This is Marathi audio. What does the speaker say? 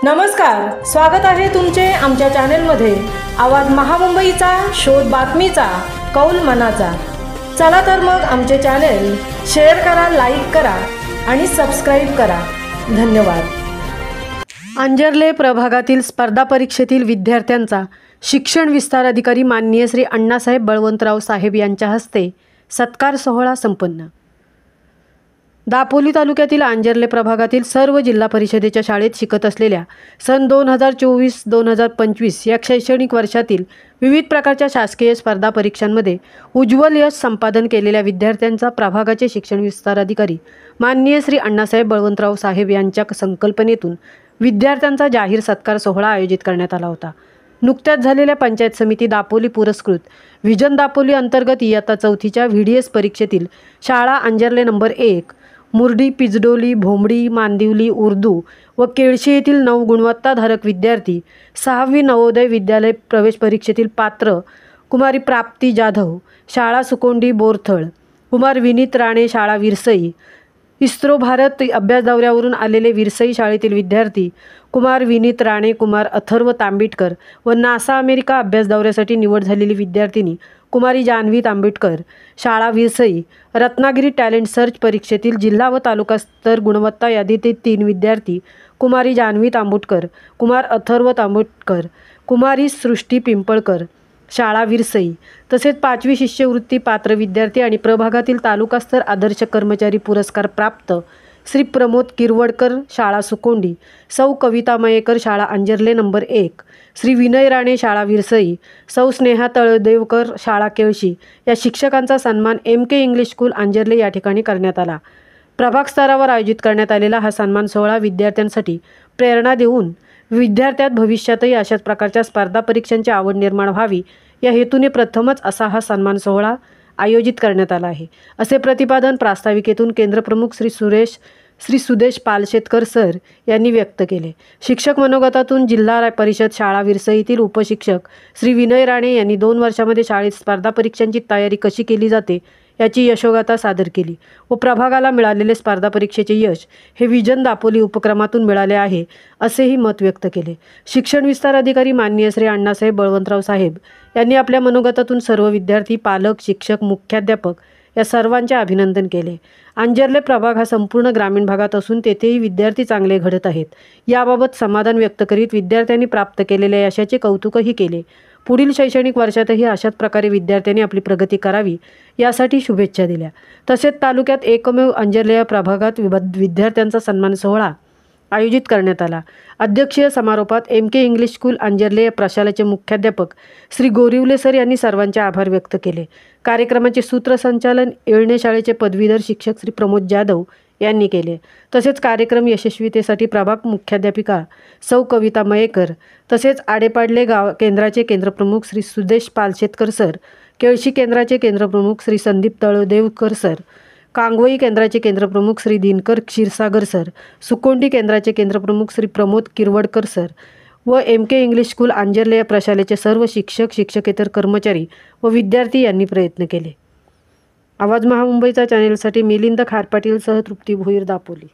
नमस्कार, स्वागत आहे तुमचे आमच्या चॅनेलमध्ये। आवाज महामुंबईचा, शोध बातमीचा, कौल मनाचा। चला तर मग आमचे चॅनेल शेअर करा, लाईक करा आणि सबस्क्राईब करा। धन्यवाद। अंजर्ले प्रभागातील स्पर्धा परीक्षेतील विद्यार्थ्यांचा शिक्षण विस्तार अधिकारी माननीय श्री अण्णासाहेब बळवंतराव साहेब यांच्या हस्ते सत्कार सोहळा संपन्न। दापोली तालुक्यातील अंजर्ले प्रभागातील सर्व जिल्हा परिषदेच्या शाळेत शिकत असलेल्या सन 2024-2025 या शैक्षणिक वर्षातील विविध प्रकारच्या शासकीय स्पर्धा परीक्षांमध्ये उज्ज्वल यश संपादन केलेल्या विद्यार्थ्यांचा प्रभागाचे शिक्षण विस्तार अधिकारी माननीय श्री अण्णासाहेब बळवंतराव साहेब यांच्या संकल्पनेतून विद्यार्थ्यांचा जाहीर सत्कार सोहळा आयोजित करण्यात आला होता। नुकत्याच झालेल्या पंचायत समिती दापोली पुरस्कृत व्हिजन दापोली अंतर्गत इयत्ता 4थीच्या VDS परीक्षेतील शाळा अंजर्ले नंबर 1 मुर्डी, पिजडोली, भोमडी, मांदिवली, उर्दू व केळशी येथील 9 गुणवत्ताधारक विद्यार्थी 6वी नवोदय विद्यालय प्रवेश परीक्षेतील पात्र कुमारी प्राप्ती जाधव, शाळा सुकोंडी बोरथळ, कुमार विनीत राणे, शाळा विरसई, इस्रो भारत अभ्यास दौऱ्यावरून आलेले विरसई शाळेतील विद्यार्थी कुमार विनीत राणे, कुमार अथर्व तांबिटकर व नासा अमेरिका अभ्यास दौऱ्यासाठी निवड झालेली विद्यार्थिनी कुमारी जान्हवी तांबिटकर, शाळा विरसई, रत्नागिरी टॅलेंट सर्च परीक्षेतील जिल्हा व तालुका स्तर गुणवत्ता यादीतील 3 विद्यार्थी कुमारी जान्हवी तांबुटकर, कुमार अथर्व तांबुटकर, कुमारी सृष्टी पिंपळकर, शाळा विरसई, तसेच 5वी शिष्यवृत्ती पात्र विद्यार्थी आणि प्रभागातील तालुकास्तर आदर्श कर्मचारी पुरस्कार प्राप्त श्री प्रमोद किरवडकर, शाळा सुकोंडी, सौ कविता मयेकर, शाळा अंजर्ले नंबर 1, श्री विनय राणे, शाळा विरसई, सौ स्नेहा तळदेवकर, शाळा केळशी या शिक्षकांचा सन्मान MK इंग्लिश स्कूल अंजर्ले या ठिकाणी करण्यात आला। प्रभाग स्तरावर आयोजित करण्यात आलेला हा सन्मान सोहळा विद्यार्थ्यांसाठी प्रेरणा देऊन विद्यार्थ्यात भविष्यातही अशाच प्रकारच्या स्पर्धा परीक्षांची आवड निर्माण व्हावी या हेतूने प्रथमच असा हा सन्मान सोहळा आयोजित करण्यात आला आहे, असे प्रतिपादन प्रास्ताविकेतून केंद्रप्रमुख श्री सुदेश पालशेतकर सर यांनी व्यक्त केले। शिक्षक मनोगतातून जिल्हा परिषद शाळा विरसईतील उपशिक्षक श्री विनय राणे यांनी 2 वर्षामध्ये शाळेत स्पर्धा परीक्षांची तयारी कशी केली जाते याची यशोगाथा सादर केली व प्रभागाला मिळालेले स्पर्धा परीक्षेचे यश हे व्हिजन दापोली उपक्रमातून मिळाले आहे, असेही मत व्यक्त केले। शिक्षण विस्तार अधिकारी माननीय श्री अण्णासाहेब बळवंतराव साहेब यांनी आपल्या मनोगतातून सर्व विद्यार्थी, पालक, शिक्षक, मुख्याध्यापक या सर्वांचे अभिनंदन केले। अंजर्ले प्रभाग हा संपूर्ण ग्रामीण भागात असून तेथेही विद्यार्थी चांगले घडत आहेत, याबाबत समाधान व्यक्त करीत विद्यार्थ्यांनी प्राप्त केलेल्या यशाचे कौतुकही केले। पुढील शैक्षणिक वर्षातही अशाच प्रकारे विद्यार्थ्यांनी आपली प्रगती करावी यासाठी शुभेच्छा दिल्या। तसेच तालुक्यात एकमेव अंजर्ले या प्रभागात विद्यार्थ्यांचा सन्मान सोहळा आयोजित करण्यात आला। अध्यक्षीय समारोपात MK इंग्लिश स्कूल अंजर्ले या प्रशालेचे मुख्याध्यापक श्री गोरिवले सर यांनी सर्वांचे आभार व्यक्त केले। कार्यक्रमाचे सूत्रसंचालन येळणे शाळेचे पदवीधर शिक्षक श्री प्रमोद जाधव यांनी केले। तसेच कार्यक्रम यशस्वीतेसाठी प्रभाग मुख्याध्यापिका सौ कविता मयेकर, तसेच आडेपाडले गाव केंद्राचे केंद्रप्रमुख श्री सुदेश पालशेतकर सर, केळशी केंद्राचे केंद्रप्रमुख श्री संदीप तळदेवकर सर, कांगवई केंद्राचे केंद्रप्रमुख श्री दिनकर क्षीरसागर सर, सुकोंडी केंद्राचे केंद्रप्रमुख श्री प्रमोद किरवडकर सर व MK इंग्लिश स्कूल अंजर्ले या प्रशालेचे सर्व शिक्षक, शिक्षकेतर कर्मचारी व विद्यार्थी यांनी प्रयत्न केले। आवाज महामुंबईचा चॅनेलसाठी मिलिंद खारपाटील सह तृप्ती भोईर, दापोली।